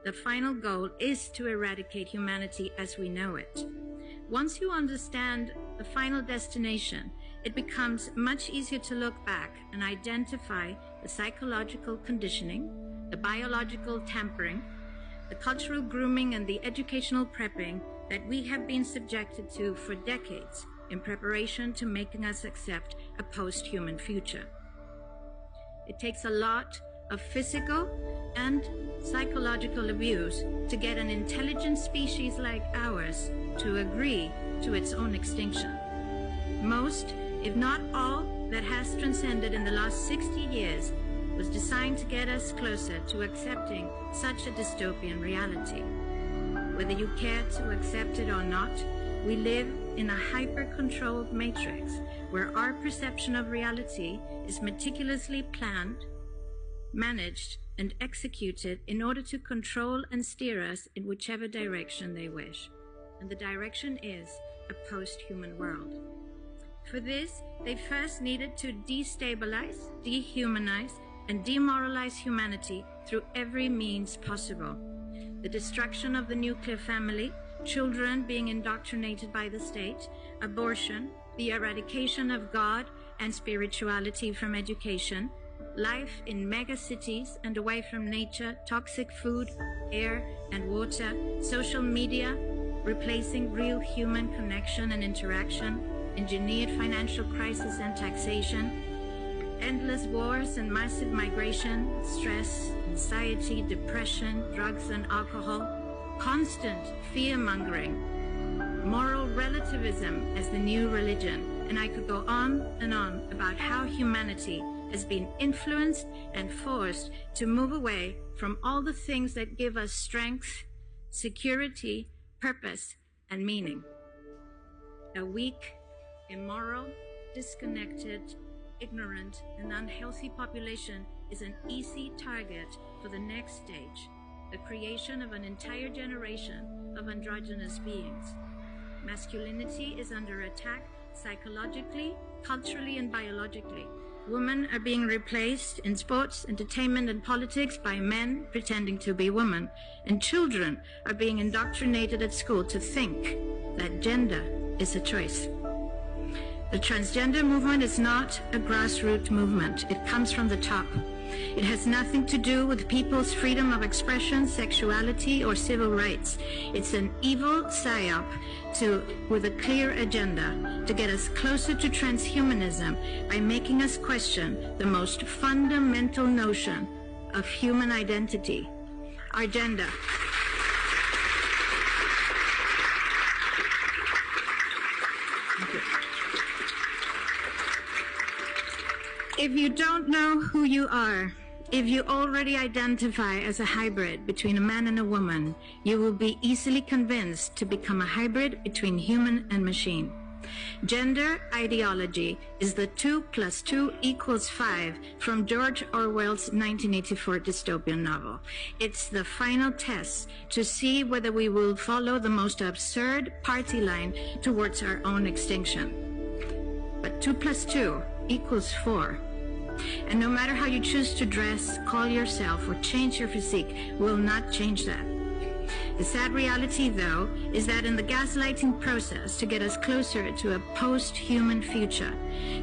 The final goal is to eradicate humanity as we know it. Once you understand the final destination, it becomes much easier to look back and identify the psychological conditioning, the biological tampering, the cultural grooming, and the educational prepping that we have been subjected to for decades in preparation to making us accept a post-human future. It takes a lot of physical and psychological abuse to get an intelligent species like ours to agree to its own extinction. Most, if not all, that has transcended in the last 60 years was designed to get us closer to accepting such a dystopian reality. Whether you care to accept it or not, we live in a hyper-controlled matrix where our perception of reality is meticulously planned, managed, and executed in order to control and steer us in whichever direction they wish. And the direction is a post-human world. For this, they first needed to destabilize, dehumanize, and demoralize humanity through every means possible. The destruction of the nuclear family, children being indoctrinated by the state, abortion, the eradication of God and spirituality from education, life in mega cities and away from nature, toxic food, air and water, social media, replacing real human connection and interaction, engineered financial crisis and taxation, endless wars and massive migration, stress, anxiety, depression, drugs and alcohol, constant fear-mongering, moral relativism as the new religion, and I could go on and on about how humanity has been influenced and forced to move away from all the things that give us strength, security, purpose, and meaning. A weak, immoral, disconnected, ignorant, and unhealthy population is an easy target for the next stage, the creation of an entire generation of androgynous beings. Masculinity is under attack psychologically, culturally, and biologically. Women are being replaced in sports, entertainment, and politics by men pretending to be women, and children are being indoctrinated at school to think that gender is a choice. The transgender movement is not a grassroots movement. It comes from the top. It has nothing to do with people's freedom of expression, sexuality, or civil rights. It's an evil psyop with a clear agenda to get us closer to transhumanism by making us question the most fundamental notion of human identity, our gender. If you don't know who you are, if you already identify as a hybrid between a man and a woman, you will be easily convinced to become a hybrid between human and machine. Gender ideology is the 2 + 2 = 5 from George Orwell's 1984 dystopian novel. It's the final test to see whether we will follow the most absurd party line towards our own extinction. But 2 + 2 = 4. And no matter how you choose to dress, call yourself, or change your physique, will not change that. The sad reality, though, is that in the gaslighting process to get us closer to a post-human future,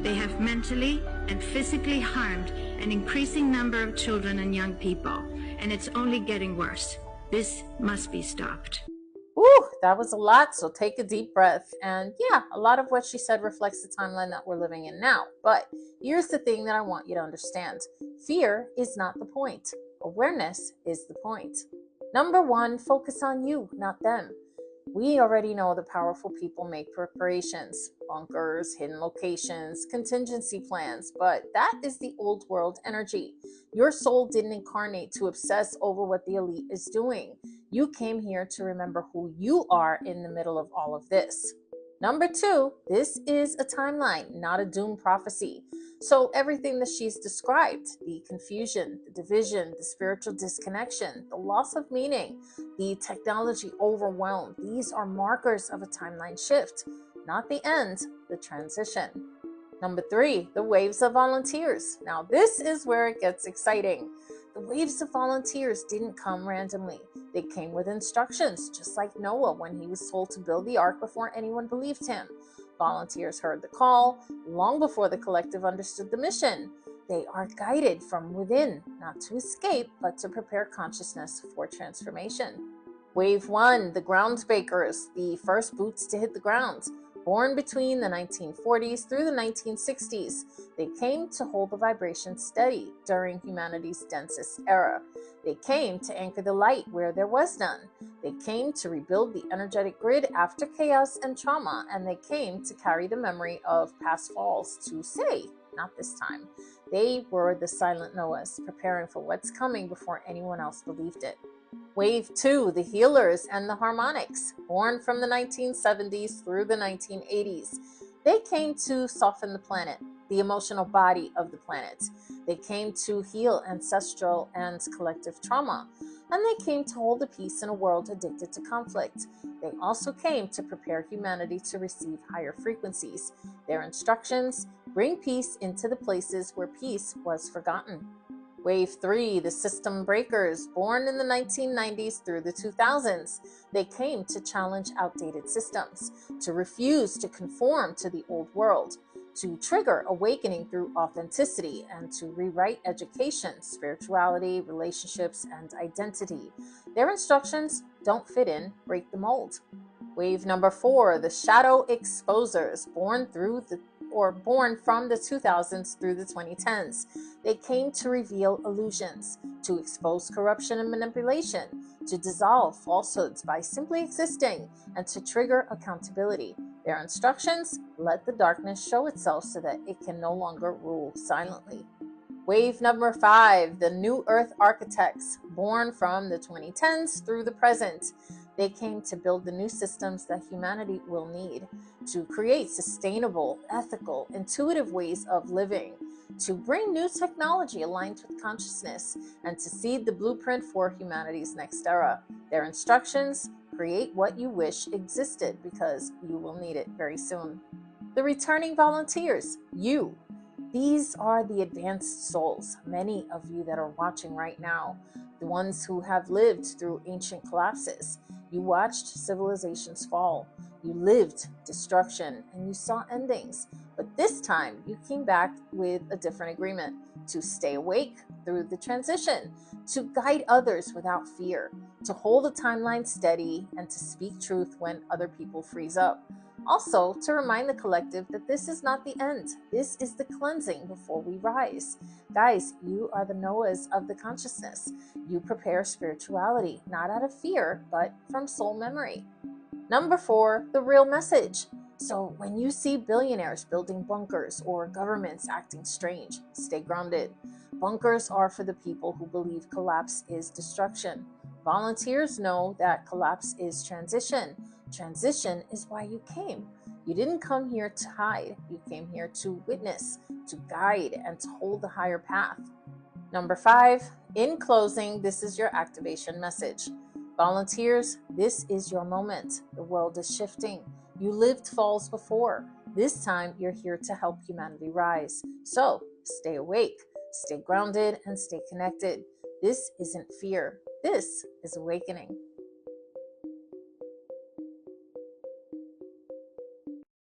they have mentally and physically harmed an increasing number of children and young people, and it's only getting worse. This must be stopped. Ooh, that was a lot, so take a deep breath. And yeah, a lot of what she said reflects the timeline that we're living in now. But here's the thing that I want you to understand. Fear is not the point. Awareness is the point. Number one, focus on you, not them. We already know the powerful people make preparations, bunkers, hidden locations, contingency plans, but that is the old world energy. Your soul didn't incarnate to obsess over what the elite is doing. You came here to remember who you are in the middle of all of this. Number two, this is a timeline, not a doom prophecy. So everything that she's described, the confusion, the division, the spiritual disconnection, the loss of meaning, the technology overwhelm, these are markers of a timeline shift, not the end, the transition. Number three, the waves of volunteers. Now this is where it gets exciting. The waves of volunteers didn't come randomly. They came with instructions, just like Noah when he was told to build the ark before anyone believed him. Volunteers heard the call long before the collective understood the mission. They are guided from within, not to escape, but to prepare consciousness for transformation. Wave 1, the groundbreakers, the first boots to hit the ground. Born between the 1940s through the 1960s, they came to hold the vibration steady during humanity's densest era. They came to anchor the light where there was none. They came to rebuild the energetic grid after chaos and trauma, and they came to carry the memory of past falls to say, not this time. They were the silent Noahs, preparing for what's coming before anyone else believed it. Wave 2, the healers and the harmonics, born from the 1970s through the 1980s. They came to soften the planet, the emotional body of the planet. They came to heal ancestral and collective trauma. And they came to hold the peace in a world addicted to conflict. They also came to prepare humanity to receive higher frequencies. Their instructions: bring peace into the places where peace was forgotten. Wave 3, the system breakers, born in the 1990s through the 2000s. They came to challenge outdated systems, to refuse to conform to the old world, to trigger awakening through authenticity, and to rewrite education, spirituality, relationships, and identity. Their instructions: don't fit in, break the mold. Wave number 4, the shadow exposers, born from the 2000s through the 2010s. They came to reveal illusions, to expose corruption and manipulation, to dissolve falsehoods by simply existing, and to trigger accountability. Their instructions: let the darkness show itself so that it can no longer rule silently. Wave number 5, the New Earth Architects, born from the 2010s through the present. They came to build the new systems that humanity will need, to create sustainable, ethical, intuitive ways of living, to bring new technology aligned with consciousness, and to seed the blueprint for humanity's next era. Their instructions: create what you wish existed because you will need it very soon. The returning volunteers, you. These are the advanced souls, many of you that are watching right now, the ones who have lived through ancient collapses. You watched civilizations fall. You lived destruction and you saw endings. But this time you came back with a different agreement: to stay awake through the transition, to guide others without fear, to hold the timeline steady, and to speak truth when other people freeze up. Also, to remind the collective that this is not the end. This is the cleansing before we rise. Guys, you are the Noahs of the consciousness. You prepare spirituality, not out of fear, but from soul memory. Number 4, the real message. So when you see billionaires building bunkers or governments acting strange, stay grounded. Bunkers are for the people who believe collapse is destruction. Volunteers know that collapse is transition. Transition is why you came. You didn't come here to hide. You came here to witness, to guide, and to hold the higher path. Number 5, in closing, this is your activation message. Volunteers, this is your moment. The world is shifting. You lived falls before. This time, you're here to help humanity rise. So, stay awake, stay grounded, and stay connected. This isn't fear. This is awakening.